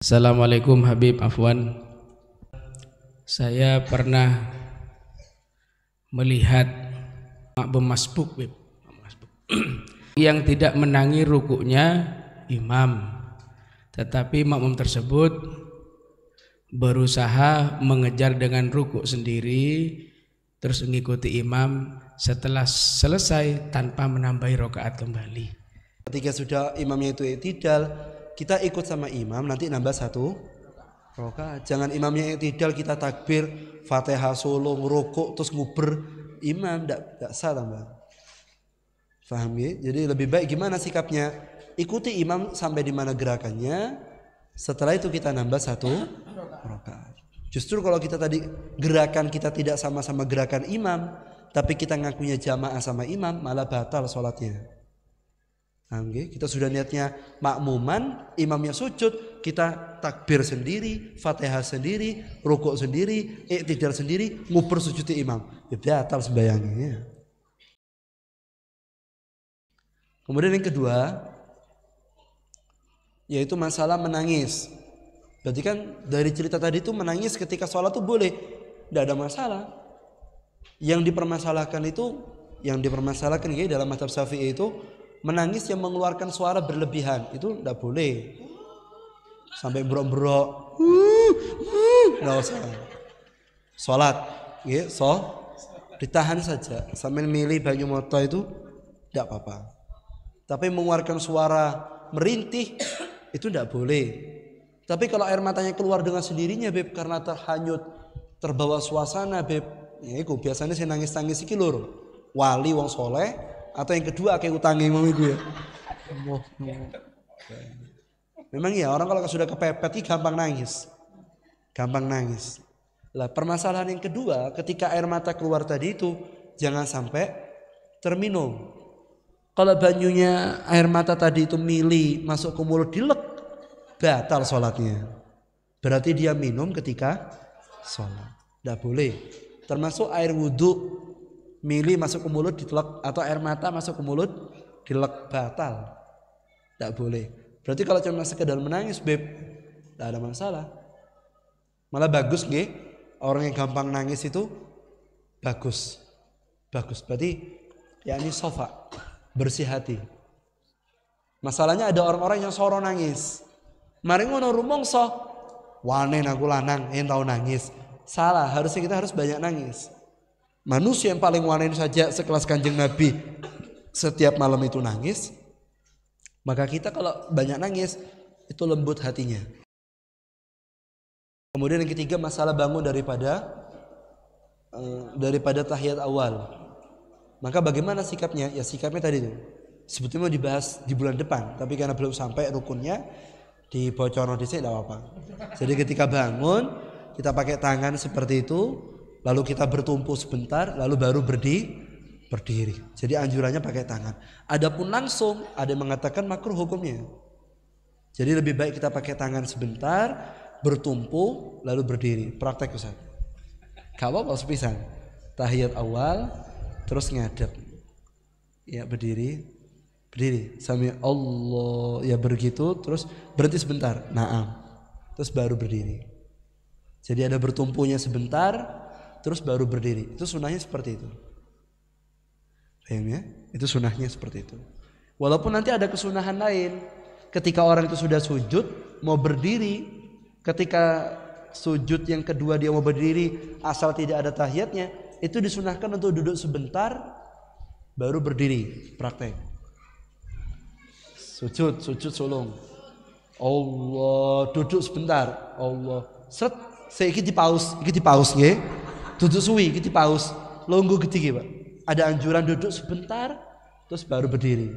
Assalamualaikum Habib Afwan. Saya pernah melihat makmum masbuk yang tidak menangi rukuknya imam, tetapi makmum tersebut berusaha mengejar dengan rukuk sendiri terus mengikuti imam setelah selesai tanpa menambahi rakaat kembali. Ketika sudah imamnya itu i'tidal, kita ikut sama imam, nanti nambah 1 rakaat. Jangan imamnya i'tidal kita takbir, Fatihah solo, ngerukuk terus nguber imam, enggak sah tambah. Paham ya? Jadi lebih baik gimana sikapnya? Ikuti imam sampai di mana gerakannya. Setelah itu kita nambah 1 rakaat. Justru kalau kita tadi gerakan kita tidak sama-sama gerakan imam, tapi kita ngakunya jamaah sama imam, malah batal sholatnya. Kita sudah niatnya makmuman, imamnya sujud, kita takbir sendiri, Fatihah sendiri, rukuk sendiri, i'tidal sendiri, nguber sujud imam. Ya batal sembahyangnya. Kemudian yang kedua, yaitu masalah menangis. Berarti kan dari cerita tadi itu menangis ketika sholat itu boleh, tidak ada masalah. Yang dipermasalahkan ya dalam mazhab Syafi'i itu menangis yang mengeluarkan suara berlebihan, itu tidak boleh. Sampai berok-berok, nggak usah. Sholat, ya, ditahan saja. Sambil milih banyu moto itu tidak apa-apa. Tapi mengeluarkan suara merintih itu tidak boleh. Tapi kalau air matanya keluar dengan sendirinya, beb, karena terhanyut, terbawa suasana, beb, ya itu biasanya saya nangis-nangis iki lur. Wali wong soleh, atau yang kedua kayak utangnya imam itu ya. Memang ya orang kalau sudah kepepet gampang nangis. Lah permasalahan yang kedua, ketika air mata keluar tadi itu jangan sampai terminum. Kalau banyunya air mata tadi itu mili masuk ke mulut dilek, batal sholatnya. Berarti dia minum ketika sholat. Tidak boleh. Termasuk air wudhu mili masuk ke mulut ditelek, atau air mata masuk ke mulut dilek, batal. Tidak boleh. Berarti kalau cuma sekedar menangis, beb, tidak ada masalah. Malah bagus nggih, orang yang gampang nangis itu bagus. Berarti yakni sofa, bersih hati. Masalahnya ada orang-orang yang soro nangis. Mari ngono rumangsa, wane aku lanang, tahu nangis. Salah, harusnya kita harus banyak nangis. Manusia yang paling wanen saja sekelas Kanjeng Nabi setiap malam itu nangis, maka kita kalau banyak nangis itu lembut hatinya. Kemudian yang ketiga, masalah bangun daripada tahiyat awal. Maka bagaimana sikapnya? Ya sikapnya tadi itu sebetulnya mau dibahas di bulan depan, tapi karena belum sampai rukunnya di bocorno dhisik tidak apa-apa. Jadi ketika bangun kita pakai tangan seperti itu, lalu kita bertumpu sebentar, lalu baru berdiri. Jadi anjurannya pakai tangan. Adapun langsung, ada yang mengatakan makruh hukumnya. Jadi lebih baik kita pakai tangan sebentar, bertumpu, lalu berdiri. Praktek Ustaz. Gak apa-apa sepisan. Tahiyat awal, terus ngadep. Ya berdiri. Sami Allah, ya begitu, terus berhenti sebentar. Naam. Terus baru berdiri. Jadi ada bertumpunya sebentar, terus baru berdiri. Itu sunahnya seperti itu. Paham ya? Itu sunahnya seperti itu. Walaupun nanti ada kesunahan lain. Ketika orang itu sudah sujud, mau berdiri. Ketika sujud yang kedua dia mau berdiri, asal tidak ada tahiyatnya, itu disunahkan untuk duduk sebentar, baru berdiri. Praktek. Sujud sulung. Allah, duduk sebentar. Allah. Set, saya iki dipaus nggih. Duduk suwi, kita paus, longgo gede Pak. Ada anjuran duduk sebentar, terus baru berdiri.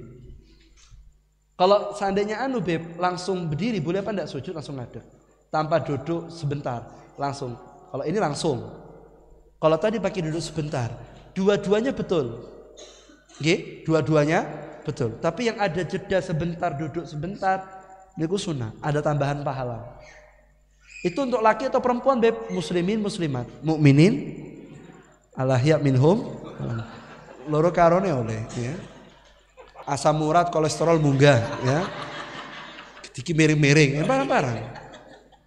Kalau seandainya beb, langsung berdiri, boleh apa enggak sujud langsung ngadeg? Tanpa duduk sebentar, langsung. Kalau ini langsung. Kalau tadi pakai duduk sebentar, dua-duanya betul. Nggih, dua-duanya betul. Tapi yang ada jeda sebentar, duduk sebentar, niku sunnah, ada tambahan pahala. Itu untuk laki atau perempuan, beb, muslimin, muslimat, mukminin, alahya minhum, loro karone oleh, ya. Asam urat, kolesterol munggah, ya. Diki miring-miring, barang-barang.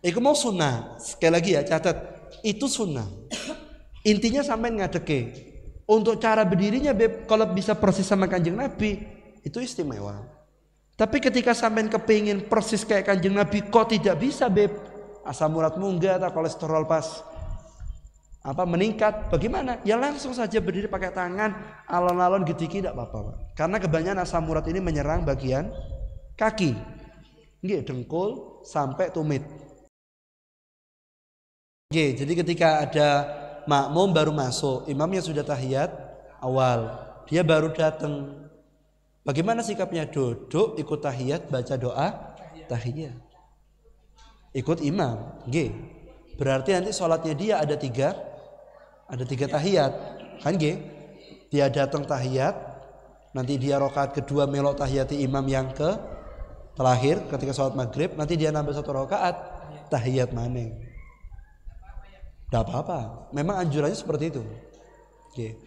Iku mau sunnah. Sekali lagi ya catat, itu sunnah. Intinya sampai ngadeke. Untuk cara berdirinya Beb, kalau bisa persis sama Kanjeng Nabi, itu istimewa. Tapi ketika sampean kepingin persis kayak Kanjeng Nabi, kok tidak bisa Beb? Asam urat munggah atau kolesterol pas meningkat, bagaimana? Ya langsung saja berdiri pakai tangan, alon-alon gediki tidak apa-apa, Pak. Karena kebanyakan asam urat ini menyerang bagian kaki. Nggih, dengkul sampai tumit. Nggih, jadi ketika ada makmum baru masuk, imamnya sudah tahiyat awal, dia baru datang. Bagaimana sikapnya? Duduk, ikut tahiyat, baca doa tahiyat. Ikut imam, nggih. Berarti nanti sholatnya dia ada tiga tahiyat, kan nggih? Dia datang tahiyat, nanti dia rakaat kedua melok tahiyati imam yang ke terakhir ketika sholat maghrib, nanti dia nambah 1 rakaat tahiyat maneh. Tidak apa-apa, memang anjurannya seperti itu. Oke.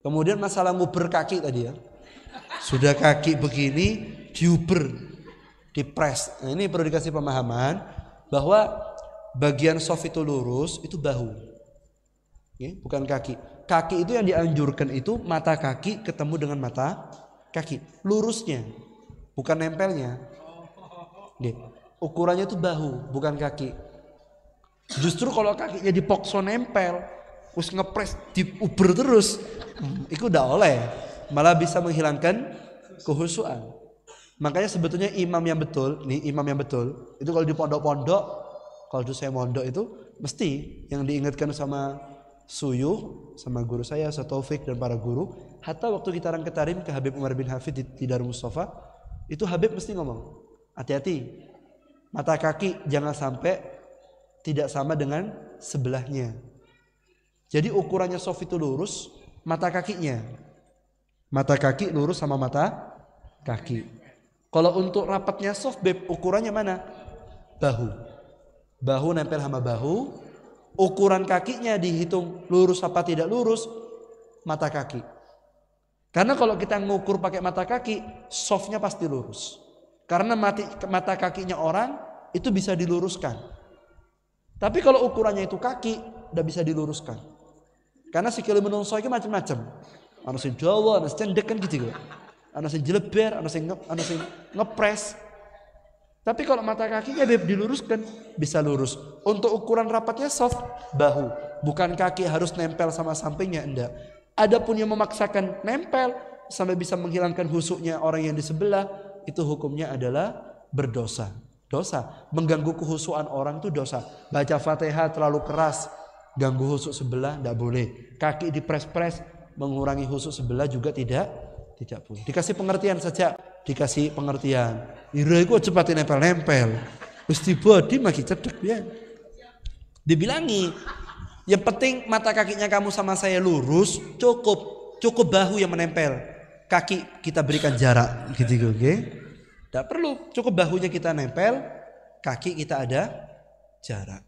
Kemudian masalah nguber kaki tadi ya, sudah kaki begini diuber, dipres. Nah, ini perlu dikasih pemahaman bahwa bagian soft itu lurus, itu bahu, oke, bukan kaki. Kaki itu yang dianjurkan itu mata kaki ketemu dengan mata kaki, lurusnya, bukan nempelnya. Oke. Ukurannya itu bahu, bukan kaki. Justru kalau kakinya dipokso nempel, terus ngepres, diuber terus, itu udah oleh, malah bisa menghilangkan kehusuan. Makanya sebetulnya imam yang betul, itu kalau di pondok-pondok, kalau saya mondok itu mesti yang diingatkan sama Suyuh, sama guru saya, Taufik dan para guru. Hatta waktu kita orang ketarim ke Habib Umar bin Hafid di Darul Mustafa, itu Habib mesti ngomong, hati-hati, mata kaki jangan sampai tidak sama dengan sebelahnya. Jadi ukurannya soft itu lurus, mata kakinya. Mata kaki lurus sama mata kaki. Kalau untuk rapatnya soft Beb, ukurannya mana? Bahu. Bahu nempel sama bahu. Ukuran kakinya dihitung lurus apa tidak lurus, mata kaki. Karena kalau kita ngukur pakai mata kaki, softnya pasti lurus. Karena mata kakinya orang itu bisa diluruskan. Tapi kalau ukurannya itu kaki, tidak bisa diluruskan. Karena sikile menungso iki macam-macam. Ana sing dawa, ana sing cendek kan gitu. Ana sing jeleber, ana sing ngepres. Tapi kalau mata kakinya diluruskan, bisa lurus. Untuk ukuran rapatnya soft, bahu. Bukan kaki harus nempel sama sampingnya, enggak. Adapun yang memaksakan nempel sampai bisa menghilangkan husuknya orang yang di sebelah, itu hukumnya adalah berdosa. Dosa, mengganggu kehusuan orang itu dosa. Baca Fatihah terlalu keras, ganggu husuk sebelah, tidak boleh. Kaki dipres-pres, mengurangi husuk sebelah juga tidak boleh. Dikasih pengertian saja, dikasih pengertian. Ira iku cepatin nempel-nempel. Wis dibodi makin cedek ya. Dibilangi, yang penting mata kakinya kamu sama saya lurus, cukup bahu yang menempel. Kaki kita berikan jarak gitu, oke? Tidak perlu, cukup bahunya kita nempel, kaki kita ada jarak.